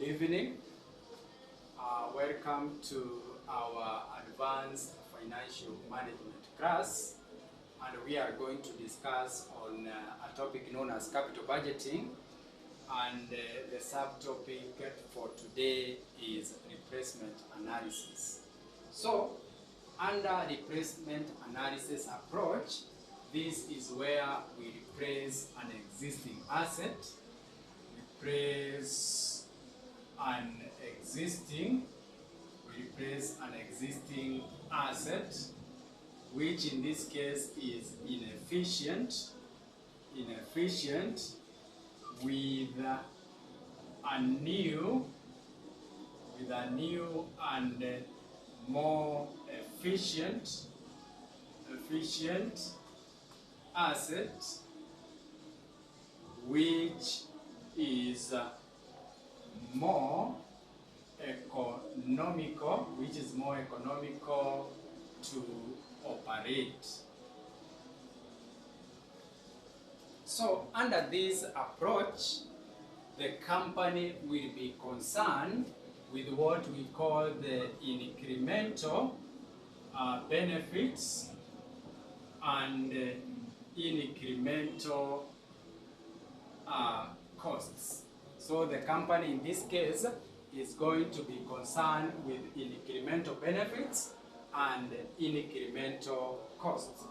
evening. Welcome to our advanced financial management class, and we are going to discuss on a topic known as capital budgeting, and the subtopic for today is replacement analysis. So, under replacement analysis approach, this is where we replace an existing asset, replace an existing asset, which in this case is inefficient with a new and more efficient asset, which is more economical to operate. So under this approach, the company will be concerned with what we call the incremental benefits and incremental costs. So the company in this case is going to be concerned with incremental benefits and incremental costs.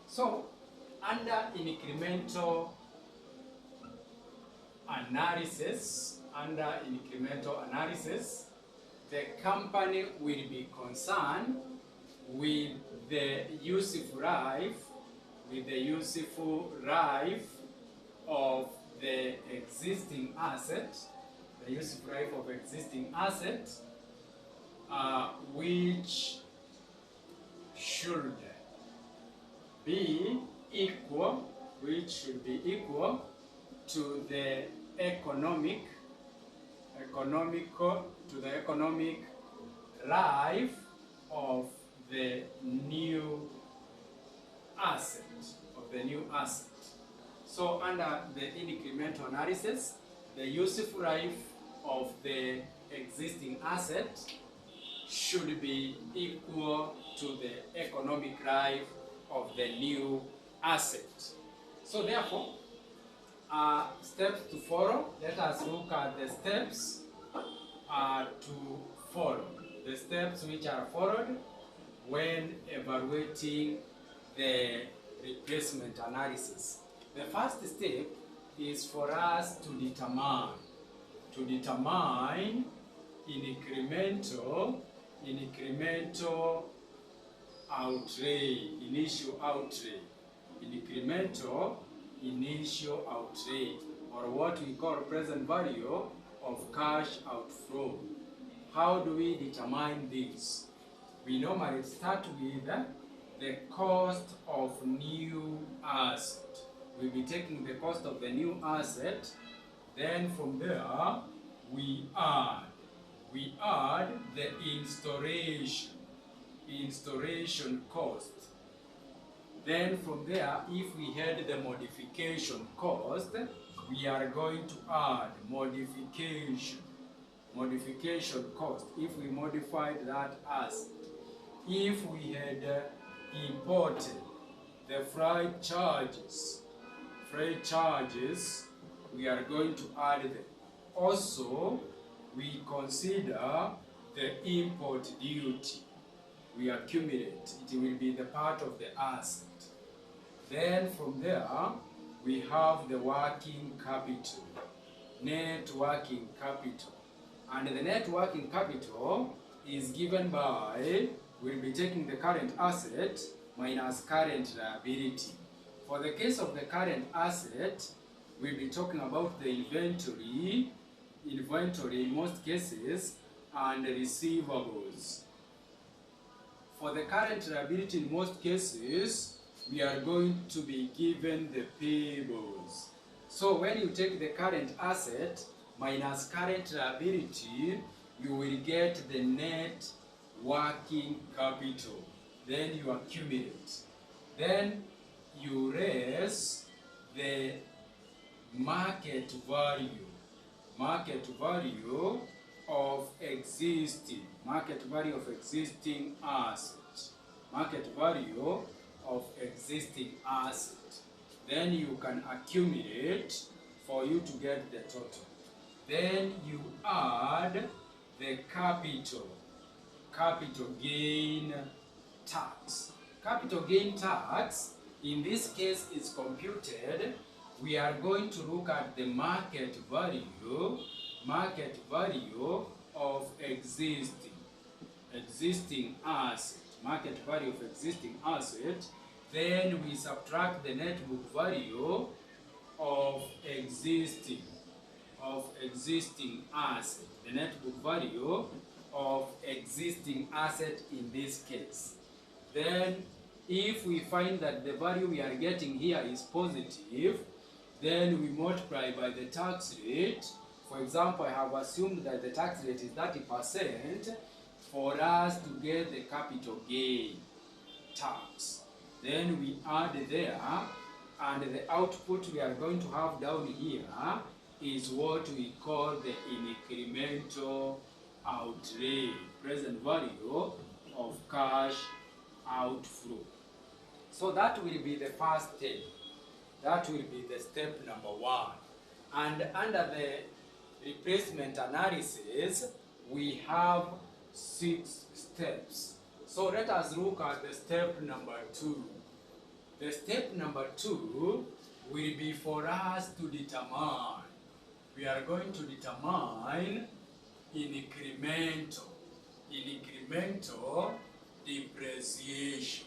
So under incremental analysis, the company will be concerned with the useful life of the existing asset, which should be equal to the economic life of the new asset. So under the incremental analysis, the useful life of the existing asset should be equal to the economic life of the new asset. So therefore, steps to follow. Let us look at the steps to follow. The steps which are followed when evaluating the replacement analysis. The first step is for us to determine initial outlay, or what we call present value of cash outflow. How do we determine this? We normally start with the cost of new asset. We'll be taking the cost of the new asset, then from there we add the installation cost. Then from there, if we had the modification cost, we are going to add modification cost if we modified that asset. If we had imported the freight charges, we are going to add them. Also, we consider the import duty. We accumulate, it will be the part of the asset. Then from there, we have the working capital, net working capital. And the net working capital is given by, we'll be taking the current asset minus current liability. For the case of the current asset, we'll be talking about the inventory in most cases, and receivables. For the current liability in most cases, we are going to be given the payables. So when you take the current asset minus current liability, you will get the net working capital. Then you accumulate. Then you raise the market value market value of existing asset. Market value of existing asset. Then you can accumulate for you to get the total. Then you add the capital gain tax. Capital gain tax, in this case, is computed. We are going to look at the market value of existing asset, market value of existing asset. Then we subtract the net book value of existing asset, the net book value of existing asset in this case. Then if we find that the value we are getting here is positive, then we multiply by the tax rate. For example, I have assumed that the tax rate is 30% for us to get the capital gain tax. Then we add there, and the output we are going to have down here is what we call the incremental outlay, present value of cash outflow. So that will be the first step. That will be the step number 1. And under the replacement analysis, we have 6 steps. So let us look at the step number 2. The step number 2 will be for us to determine. We are going to determine incremental depreciation.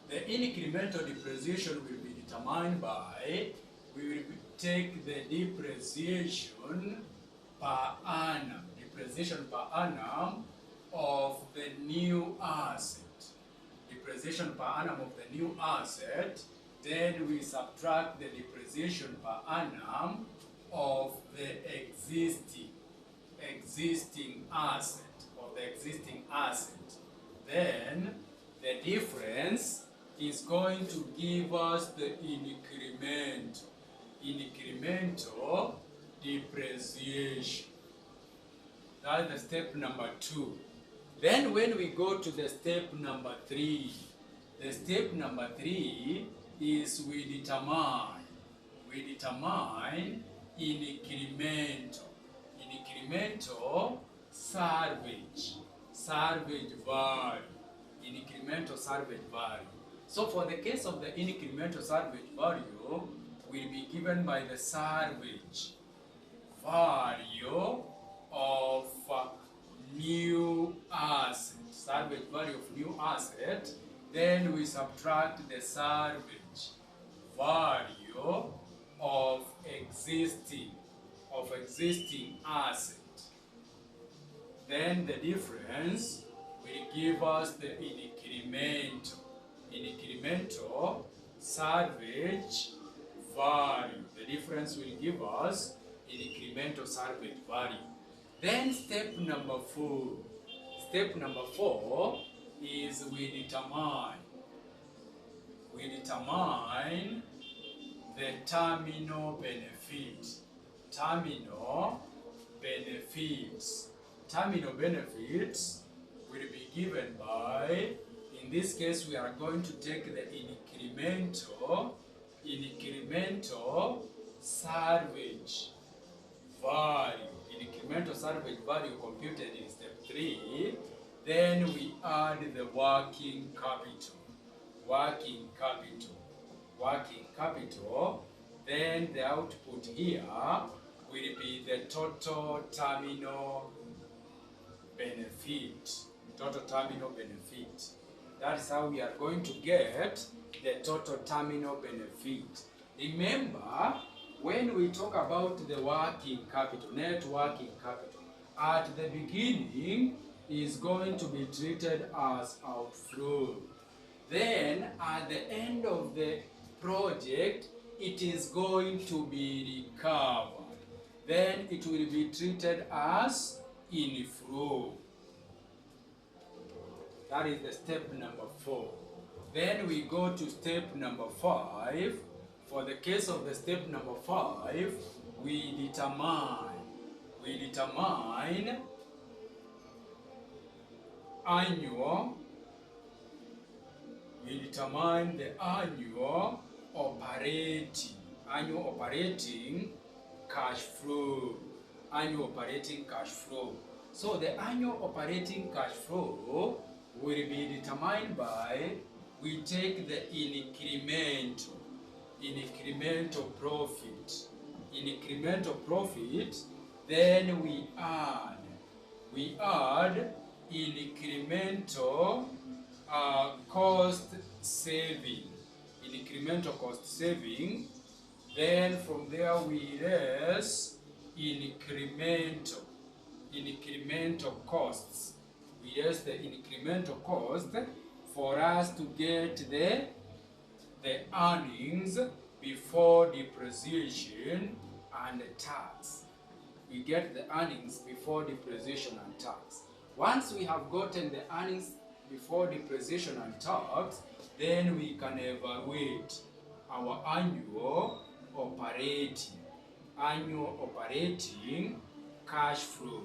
The incremental depreciation will be determined by, we will take the depreciation per annum of the new asset. Depreciation per annum of the new asset, then we subtract the depreciation per annum of the existing asset. Then the difference is going to give us the incremental depreciation. That's the step number 2. Then when we go to the step number 3, the step number 3 is we determine incremental salvage value. Incremental salvage value. So for the case of the incremental salvage value, will be given by the salvage value of new asset. Salvage value of new asset. Then we subtract the salvage value of existing asset. Then the difference will give us the incremental salvage value. The difference will give us incremental salvage value. Then step number 4. Step number 4 is we determine the terminal benefit. Terminal benefits will be given by, in this case we are going to take the incremental salvage value. Incremental salvage value computed in step 3. Then we add the working capital. Then the output here will be the total terminal benefit. That's how we are going to get the total terminal benefit. Remember, when we talk about the working capital, net working capital, at the beginning is going to be treated as outflow. Then at the end of the project, it is going to be recovered. Then it will be treated as inflow. That is the step number 4. Then we go to step number 5. For the case of the step number 5, we determine we determine annual, the annual operating cash flow. Annual operating cash flow. So the annual operating cash flow will be determined by, we take the incremental profit, then we add incremental cost saving, then from there we less incremental costs. We less the incremental cost for us to get the earnings before depreciation and tax. We get the earnings before depreciation and tax. Once we have gotten the earnings before depreciation and tax, then we can evaluate our annual operating cash flow.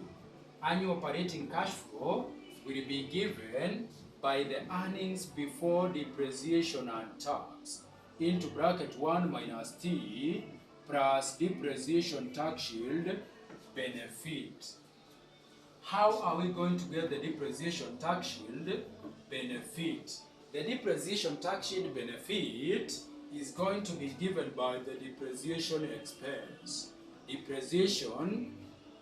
Annual operating cash flow will be given by the earnings before depreciation and tax into bracket 1 minus t plus depreciation tax shield benefit. How are we going to get the depreciation tax shield benefit? The depreciation tax shield benefit is going to be given by the depreciation expense. Depreciation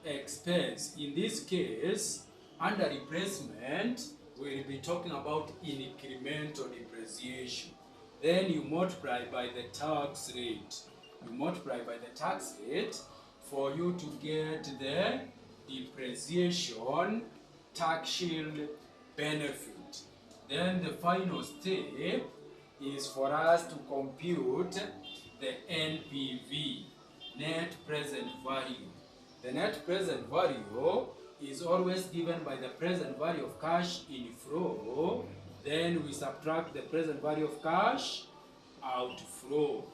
expense, in this case, under replacement, we'll be talking about incremental depreciation. Then you multiply by the tax rate. For you to get the depreciation tax shield benefit. Then the final step is for us to compute the NPV, net present value. The net present value is always given by the present value of cash inflow. Then we subtract the present value of cash outflow.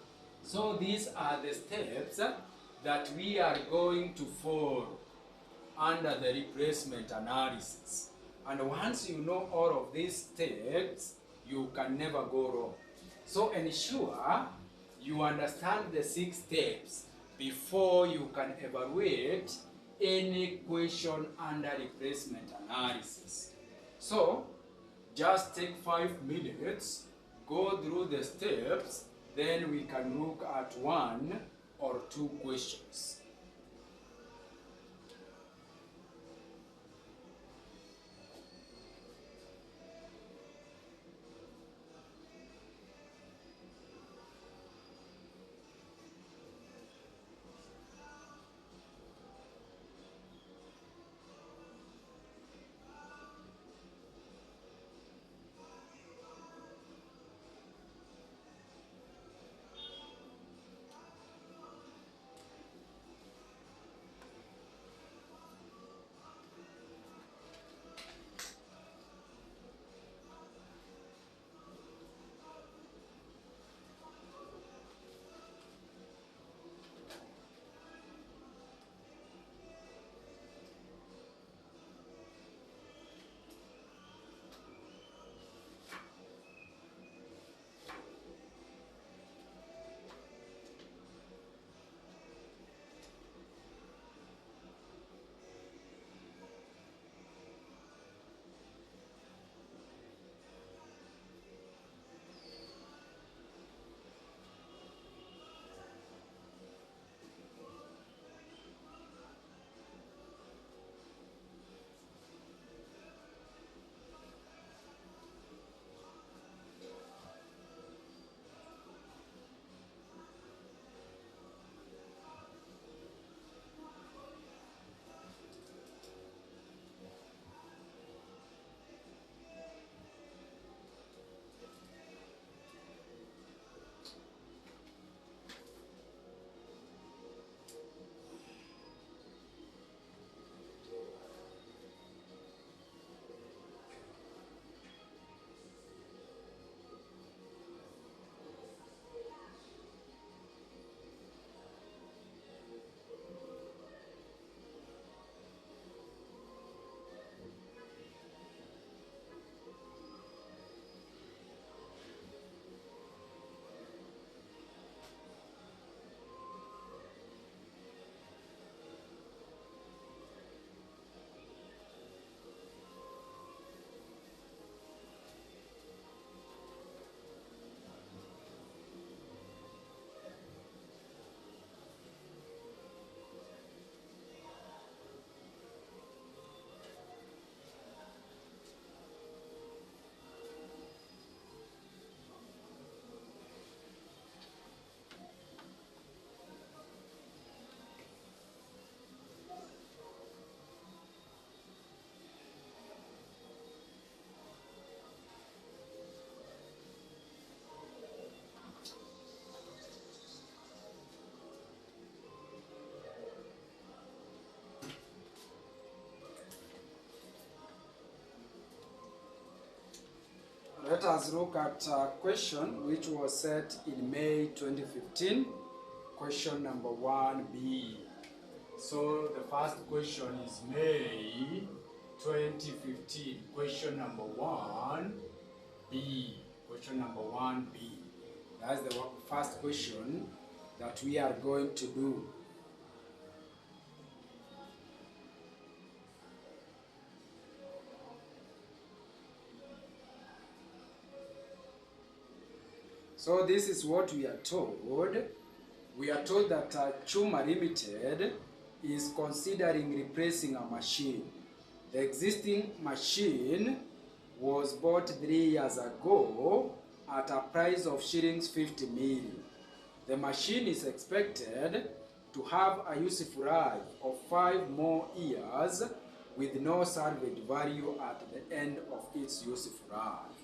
So these are the steps that we are going to follow under the replacement analysis. And once you know all of these steps, you can never go wrong. So ensure you understand the 6 steps before you can evaluate any question under replacement analysis. So just take 5 minutes, go through the steps, then we can look at 1 or 2 questions. let us look at a question which was set in May 2015, question number 1B. So the first question is May 2015, question number 1B. Question number 1B. That's the first question that we are going to do. So this is what we are told. We are told that Chuma Limited is considering replacing a machine. The existing machine was bought 3 years ago at a price of shillings 50 million. The machine is expected to have a useful life of 5 more years with no salvage value at the end of its useful life.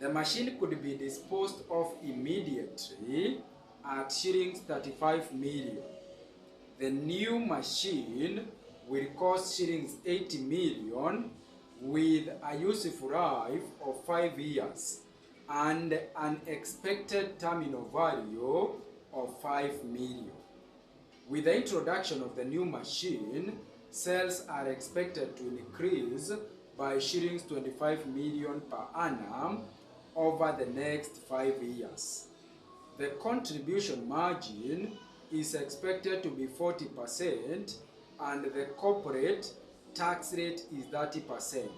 The machine could be disposed of immediately at shillings 35 million. The new machine will cost shillings 80 million with a useful life of 5 years and an expected terminal value of 5 million. With the introduction of the new machine, sales are expected to increase by shillings 25 million per annum over the next 5 years. The contribution margin is expected to be 40% and the corporate tax rate is 30%.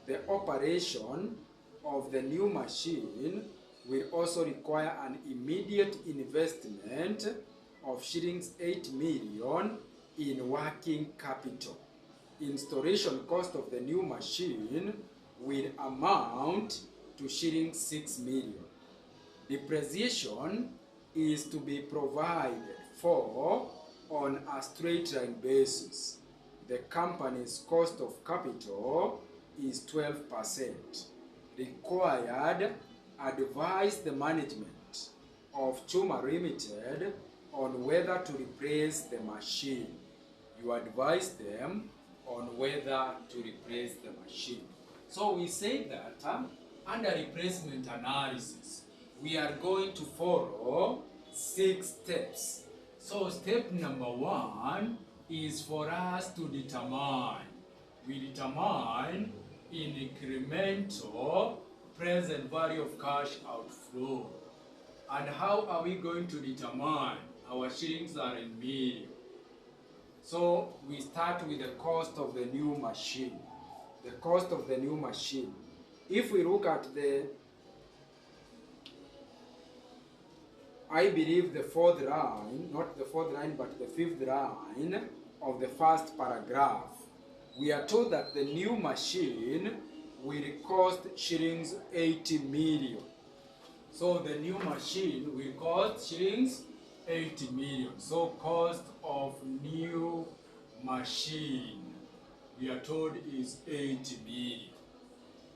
The operation of the new machine will also require an immediate investment of shillings 8 million in working capital. Installation cost of the new machine will amount to shillings 6 million. Depreciation is to be provided for on a straight line basis. The company's cost of capital is 12%. Required, advise the management of Chuma Limited on whether to replace the machine. You advise them on whether to replace the machine. So we say that under replacement analysis, we are going to follow 6 steps. So step number 1 is for us to determine. We determine incremental present value of cash outflow. And how are we going to determine? Our shillings are in million. So we start with the cost of the new machine. The cost of the new machine. If we look at I believe the 4th line, not the 4th line, but the 5th line of the first paragraph, we are told that the new machine will cost shillings 80 million. So the new machine will cost shillings 80 million. So cost of new machine, we are told, is 80 million.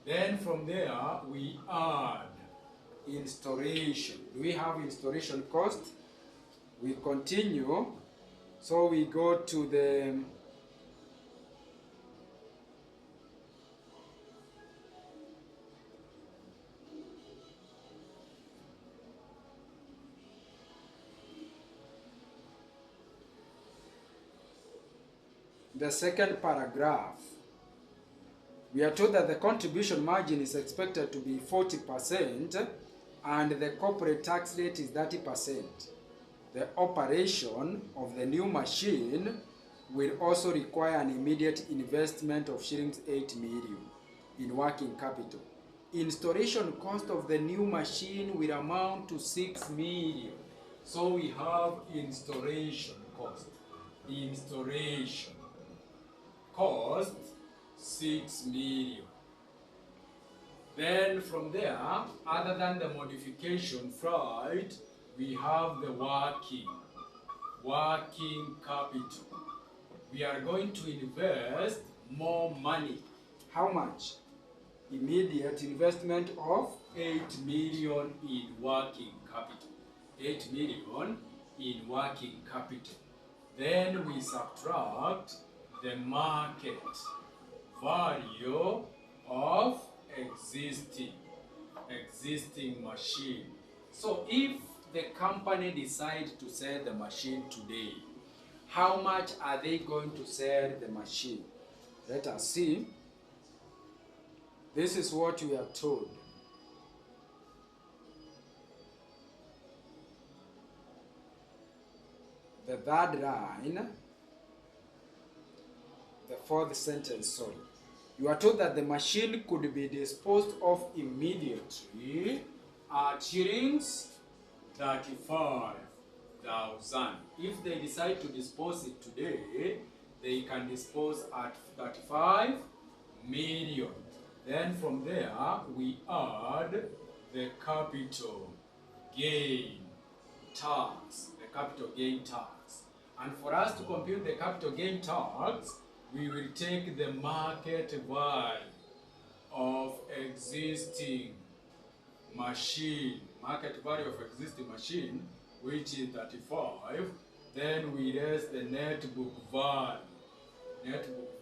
Then from there, we add installation. Do we have installation cost? We continue. So we go to the second paragraph. We are told that the contribution margin is expected to be 40% and the corporate tax rate is 30%. The operation of the new machine will also require an immediate investment of shillings 8 million in working capital. Installation cost of the new machine will amount to 6 million. So we have installation cost. Installation cost 6 million. Then from there, other than the modification flight, we have the working capital. We are going to invest more money. How much? Immediate investment of 8 million in working capital. 8 million in working capital. Then we subtract the market value of existing machine. So if the company decides to sell the machine today, how much are they going to sell the machine? Let us see. This is what we are told. The third line, the fourth sentence, sorry. You are told that the machine could be disposed of immediately at shillings 35,000. If they decide to dispose it today, they can dispose at 35 million. Then from there, we add the capital gain tax, the capital gain tax. And for us to compute the capital gain tax, we will take the market value of existing machine, which is 35. Then we raise the net book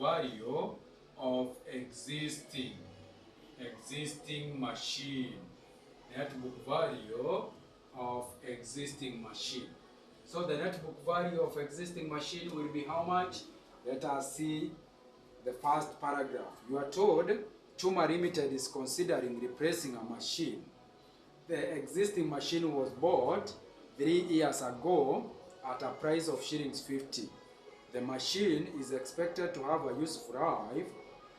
value of existing machine, net book value of existing machine. So the net book value of existing machine will be how much? Let us see the first paragraph. You are told Chuma Limited is considering replacing a machine. The existing machine was bought 3 years ago at a price of shillings 50. The machine is expected to have a useful life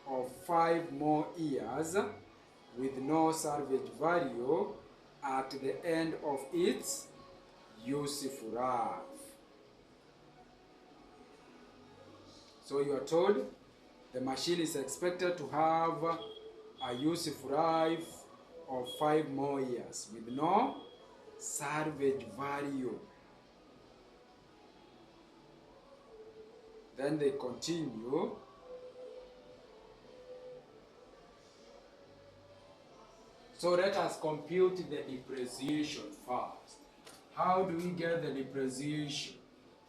of 5 more years with no salvage value at the end of its useful life. So you are told the machine is expected to have a useful life of 5 more years with no salvage value. Then they continue. So let us compute the depreciation first. How do we get the depreciation?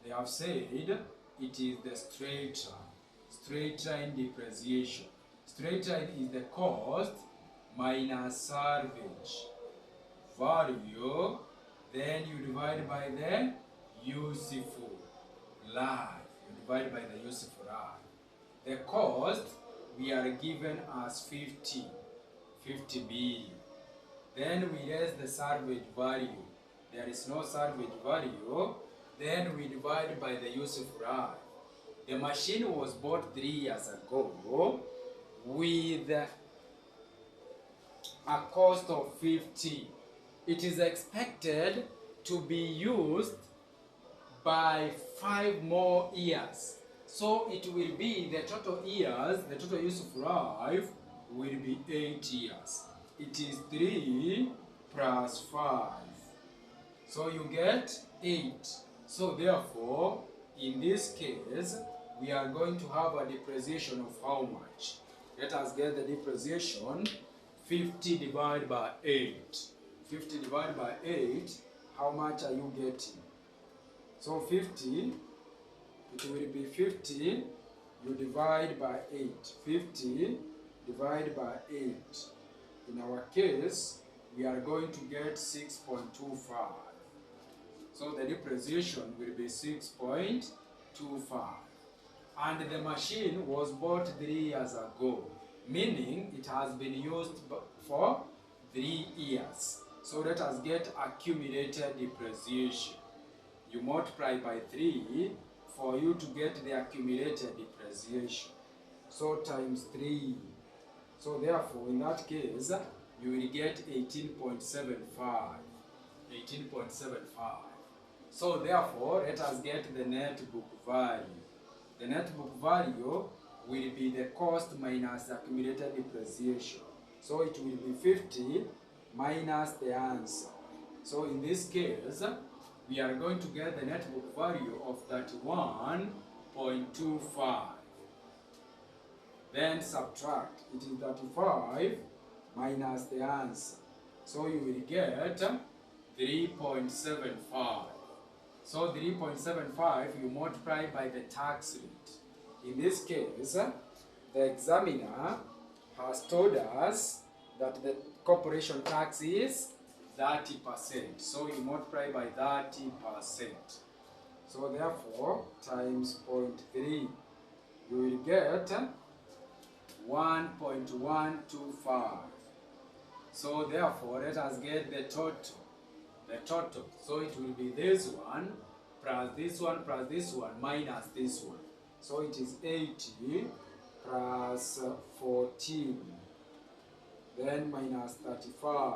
They have said it is the straight line depreciation. Straight line is the cost minus salvage value, then you divide by the useful life. The cost we are given as 50 billion. Then we raise the salvage value. There is no salvage value. Then we divide by the useful life. The machine was bought 3 years ago with a cost of 50. It is expected to be used by 5 more years. So it will be the total years, the total useful life will be 8 years. It is 3 plus 5. So you get 8. So therefore, in this case, we are going to have a depreciation of how much? Let us get the depreciation. 50 divided by 8. 50 divided by 8, how much are you getting? So 50, it will be 50, you divide by 8. 50 divided by 8. In our case, we are going to get 6.25. So the depreciation will be 6.25. And the machine was bought 3 years ago, meaning it has been used for 3 years. So let us get accumulated depreciation. You multiply by 3 for you to get the accumulated depreciation. So times 3. So therefore, in that case, you will get 18.75. 18.75. So therefore, let us get the net book value. The net book value will be the cost minus the accumulated depreciation. So it will be 50 minus the answer. So in this case, we are going to get the net book value of 31.25. Then subtract. It is 35 minus the answer. So you will get 3.75. So 3.75 you multiply by the tax rate. In this case, the examiner has told us that the corporation tax is 30%. So you multiply by 30%. So therefore, times 0.3, you will get 1.125. So therefore, let us get the total. The total. So it will be this one plus this one plus this one minus this one. So it is 80 plus 14. Then minus 35.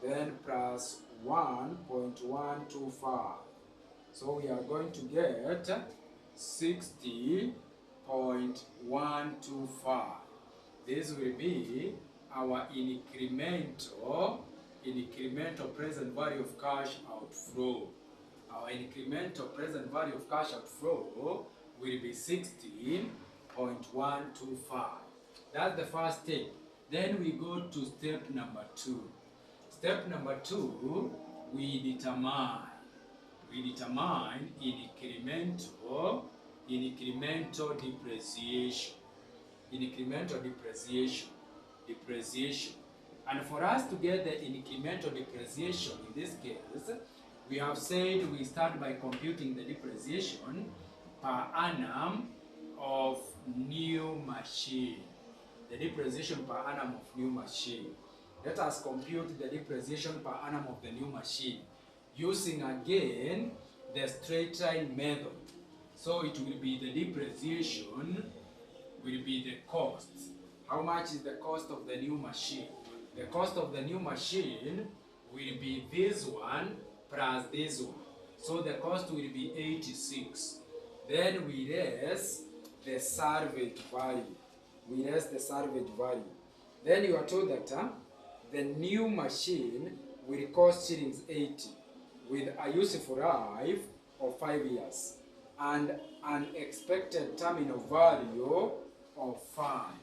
Then plus 1.125. So we are going to get 60.125. This will be our incremental present value of cash outflow. Our incremental present value of cash outflow will be 16.125. That's the first step. Then we go to step number 2. Step number 2, we determine incremental depreciation. And for us to get the incremental depreciation, in this case, we have said we start by computing the depreciation per annum of new machine. The depreciation per annum of new machine. Let us compute the depreciation per annum of the new machine using again the straight line method. So it will be the depreciation will be the cost. How much is the cost of the new machine? The cost of the new machine will be this one plus this one. So the cost will be 86. Then we raise the salvage value. Then you are told that the new machine will cost shillings 80 with a useful life of 5 years and an expected terminal value of 5.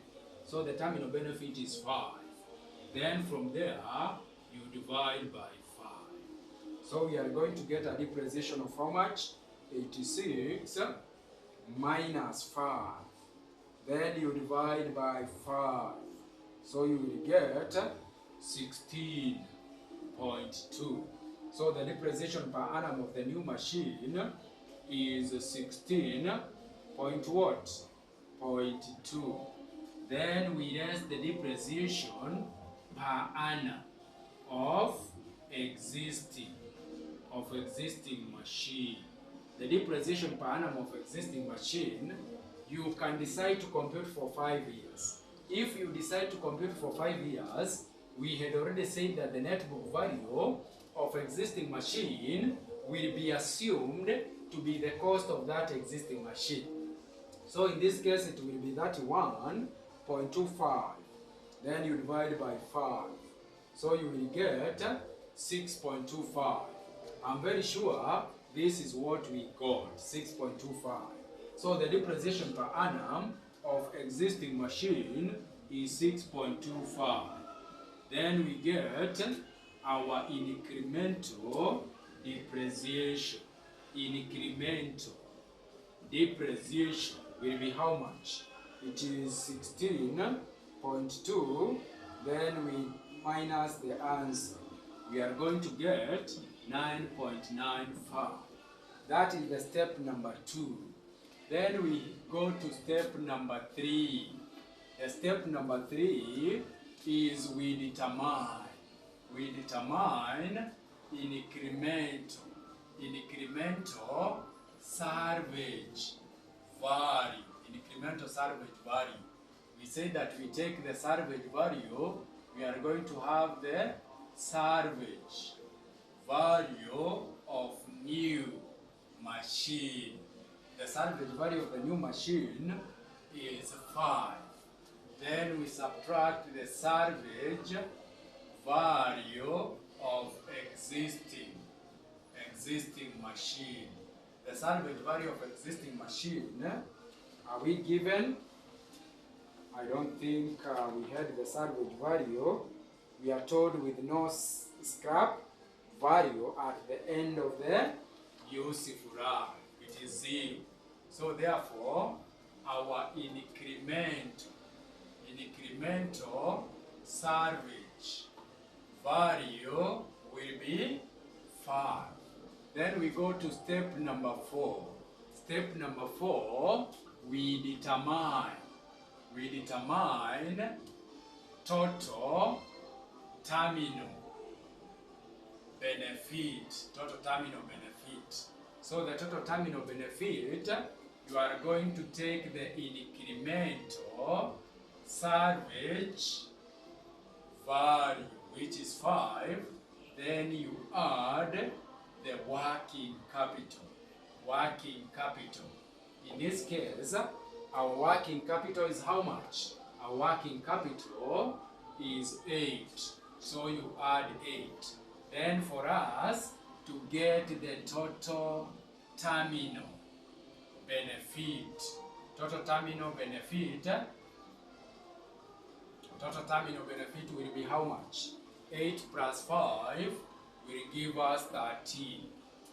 So the terminal benefit is 5. Then from there, you divide by 5. So we are going to get a depreciation of how much? 86 minus 5. Then you divide by 5. So you will get 16.2. So the depreciation per annum of the new machine is 16.2. Then we raise the depreciation per annum of existing machine. The depreciation per annum of existing machine, you can decide to compute for 5 years. If you decide to compute for 5 years, we had already said that the net book value of existing machine will be assumed to be the cost of that existing machine. So in this case, it will be 31.25. Then you divide by 5. So you will get 6.25. I'm very sure this is what we got, 6.25. So the depreciation per annum of existing machine is 6.25. Then we get our incremental depreciation. Incremental depreciation will be how much? It is 16.2. Then we minus the answer. We are going to get 9.95. That is the step number 2. Then we go to step number 3. The step number 3 is we determine incremental salvage value. We say that we take the salvage value, we are going to have the salvage value of new machine. The salvage value of the new machine is 5. Then we subtract the salvage value of existing machine. The salvage value of existing machine, are we given? I don't think we had the salvage value. We are told with no scrap value at the end of the useful life. It is 0. So therefore, our incremental salvage value will be 5. Then we go to step number 4. Step number 4, we determine total terminal benefit. So the total terminal benefit, you are going to take the incremental salvage value, which is 5, then you add the working capital. In this case, our working capital is how much? Our working capital is 8. So you add 8. Then for us to get the total terminal benefit will be how much? 8 plus 5 will give us 13.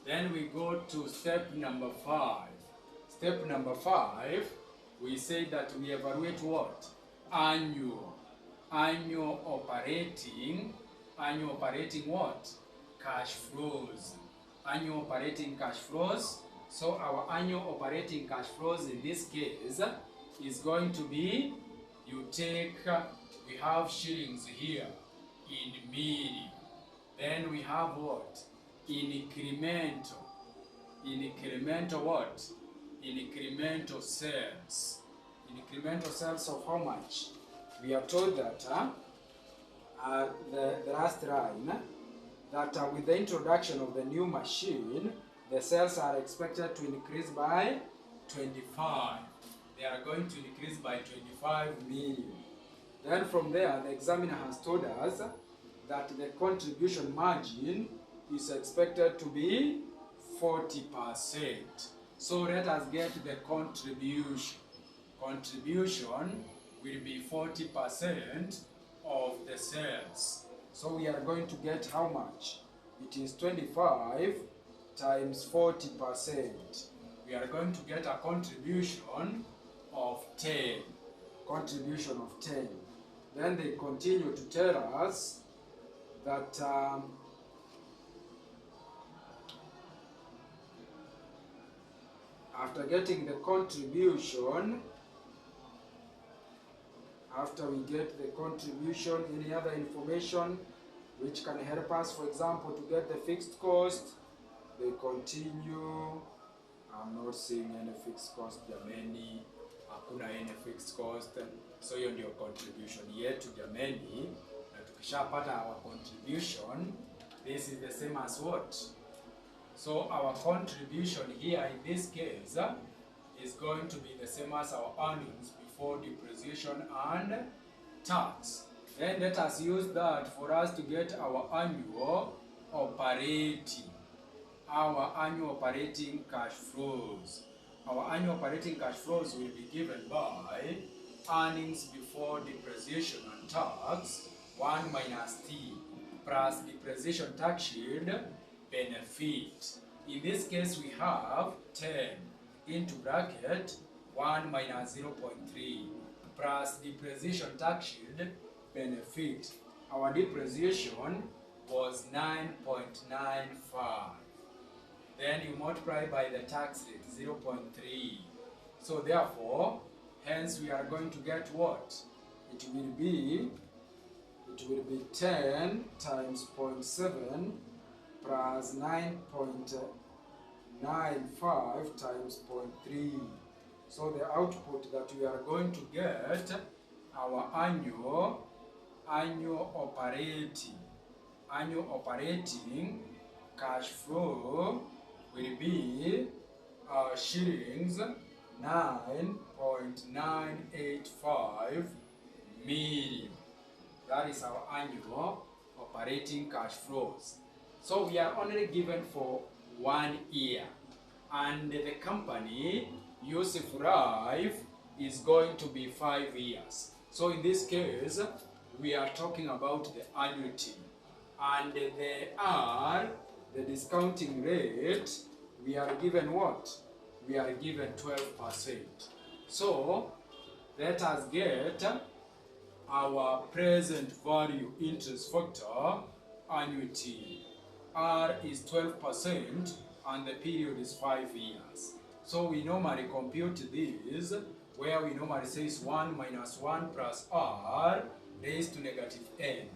Then we go to step number 5. Step number 5, we say that we evaluate what? Annual operating what? Cash flows. Annual operating cash flows. So our annual operating cash flows in this case is going to be, you take, we have shillings here in million. Then we have what? Incremental what? Incremental sales. Incremental sales of how much? We are told that the last line, that with the introduction of the new machine, the sales are expected to increase by 25. They are going to increase by 25 million. Then from there, the examiner has told us that the contribution margin is expected to be 40%. So let us get the contribution. Contribution will be 40% of the sales. So we are going to get how much? It is 25 times 40%. We are going to get a contribution of 10. Then they continue to tell us that after getting the contribution, after we get the contribution, any other information which can help us, for example, to get the fixed cost, they continue. I'm not seeing any fixed cost, jameni. Hakuna any fixed cost. So hiyo ndio contribution yetu jameni. Na tukishapata our contribution, this is the same as what? So our contribution here in this case is going to be the same as our earnings before depreciation and tax. Then let us use that for us to get our annual operating cash flows. Our annual operating cash flows will be given by earnings before depreciation and tax 1 minus T plus depreciation tax shield benefit. In this case we have 10 into bracket 1 minus 0.3 plus depreciation tax shield benefit. Our depreciation was 9.95. Then you multiply by the tax rate 0.3. So therefore, hence we are going to get what? It will be 10 times 0.7 plus 9.95 times 0.3. So the output that we are going to get, our annual operating cash flow will be shillings 9.985 million. That is our annual operating cash flows. So we are only given for 1 year, and the company Yusuf Life is going to be 5 years. So in this case, we are talking about the annuity, and the discounting rate, we are given what? We are given 12%. So let us get our present value interest factor annuity. R is 12% and the period is 5 years. So we normally compute this where we normally say is 1 minus 1 plus R raised to negative n.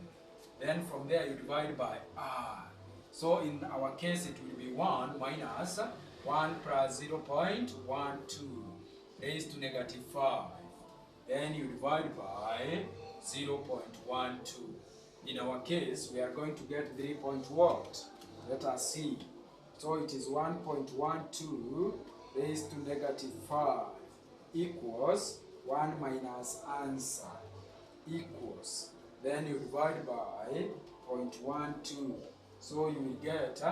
Then from there you divide by R. So in our case it will be 1 minus 1 plus 0.12 raised to negative 5. Then you divide by 0.12. In our case, we are going to get 3 point what? Let us see. So it is 1.12 raised to negative 5 equals 1 minus answer equals. Then you divide by 0.12. So you will get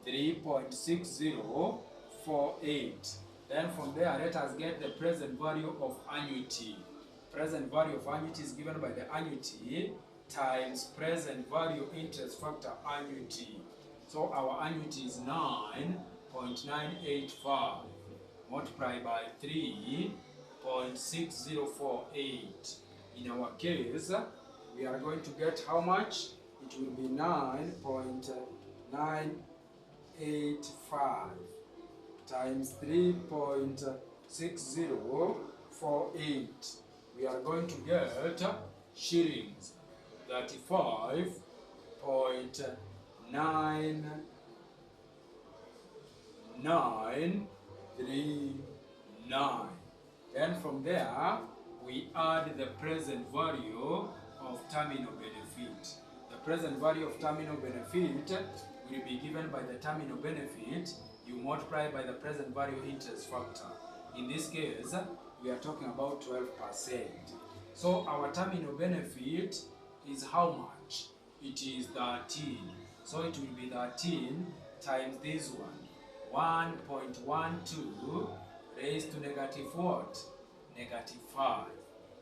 3.6048. Then from there, let us get the present value of annuity. Present value of annuity is given by the annuity times present value interest factor annuity. So our annuity is 9.985 multiplied by 3.6048. In our case, we are going to get how much? It will be 9.985 times 3.6048. We are going to get shillings 35.9939. Then from there, we add the present value of terminal benefit. The present value of terminal benefit will be given by the terminal benefit. You multiply by the present value interest factor. In this case, we are talking about 12%. So our terminal benefit is how much? It is 13. So it will be 13 times this one. 1.12 raised to negative what? Negative 5.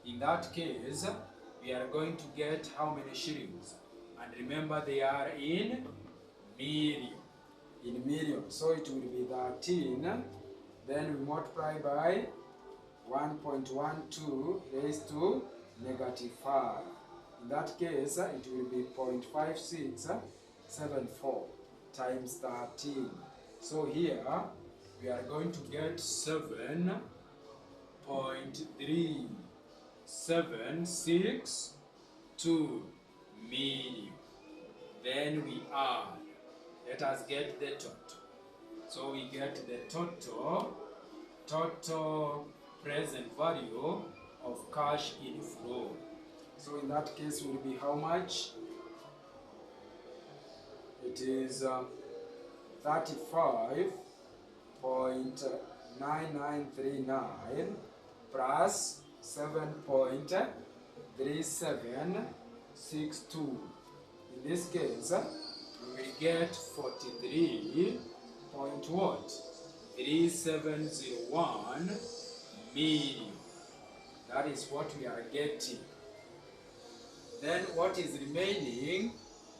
In that case, we are going to get how many shillings? And remember, they are in million. In million. So it will be 13. Then we multiply by 1.12 raised to negative 5. In that case, it will be 0.5674 times 13. So here, we are going to get 7.3762 million. Then we add. Let us get the total. So we get the total present value of cash inflow. So in that case will be how much? It is 35.9939 plus 7.3762. In this case, we will get 43.3701 million. That is what we are getting. Then what is remaining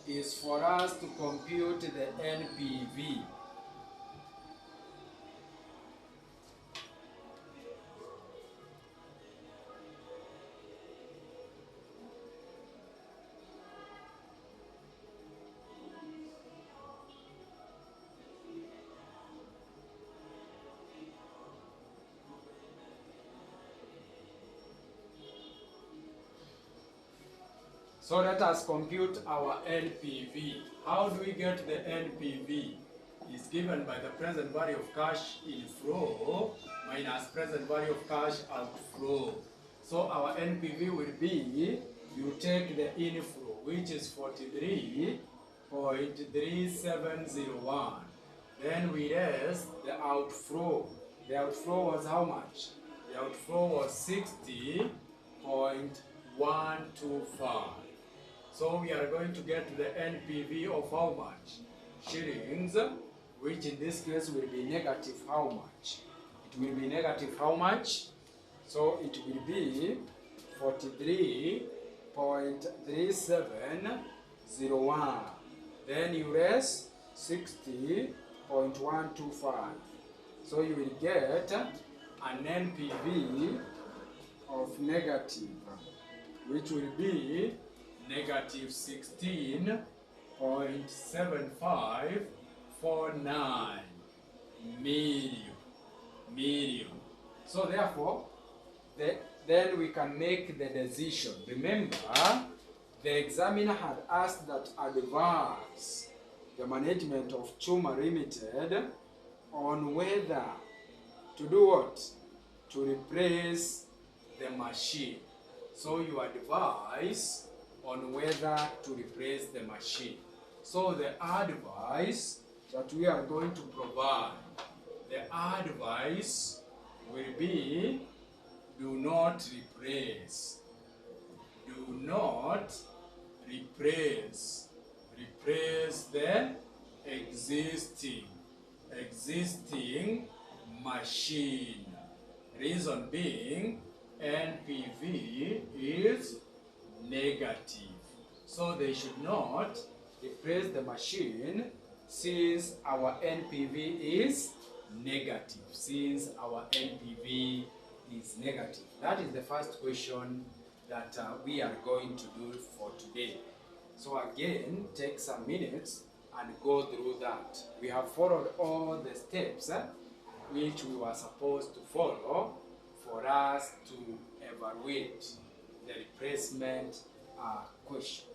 is for us to compute the NPV. So let us compute our NPV. How do we get the NPV? It's given by the present value of cash inflow minus present value of cash outflow. So our NPV will be, you take the inflow, which is 43.3701. Then we less the outflow. The outflow was how much? The outflow was 60.125. So we are going to get the NPV of how much? Shillings, which in this case will be negative how much? It will be negative how much? So it will be 43.3701. Then you less 60.125. So you will get an NPV of negative which will be negative 16.7549 million. So therefore, then we can make the decision. Remember, the examiner had asked that advise the management of Chuma Limited on whether to do what? To replace the machine. So you advise on whether to replace the machine. So the advice that we are going to provide, the advice will be, do not replace. Do not replace. Replace the existing machine. Reason being, NPV is negative. So they should not replace the machine since our NPV is negative. Since our NPV is negative. That is the first question that we are going to do for today. So again, take some minutes and go through that. We have followed all the steps which we were supposed to follow for us to evaluate the replacement question.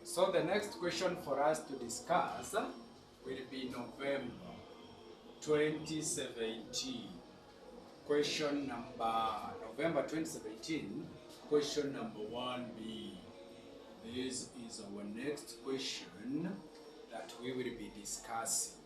So the next question for us to discuss will be November 2017. November 2017, question number 1B. This is our next question that we will be discussing.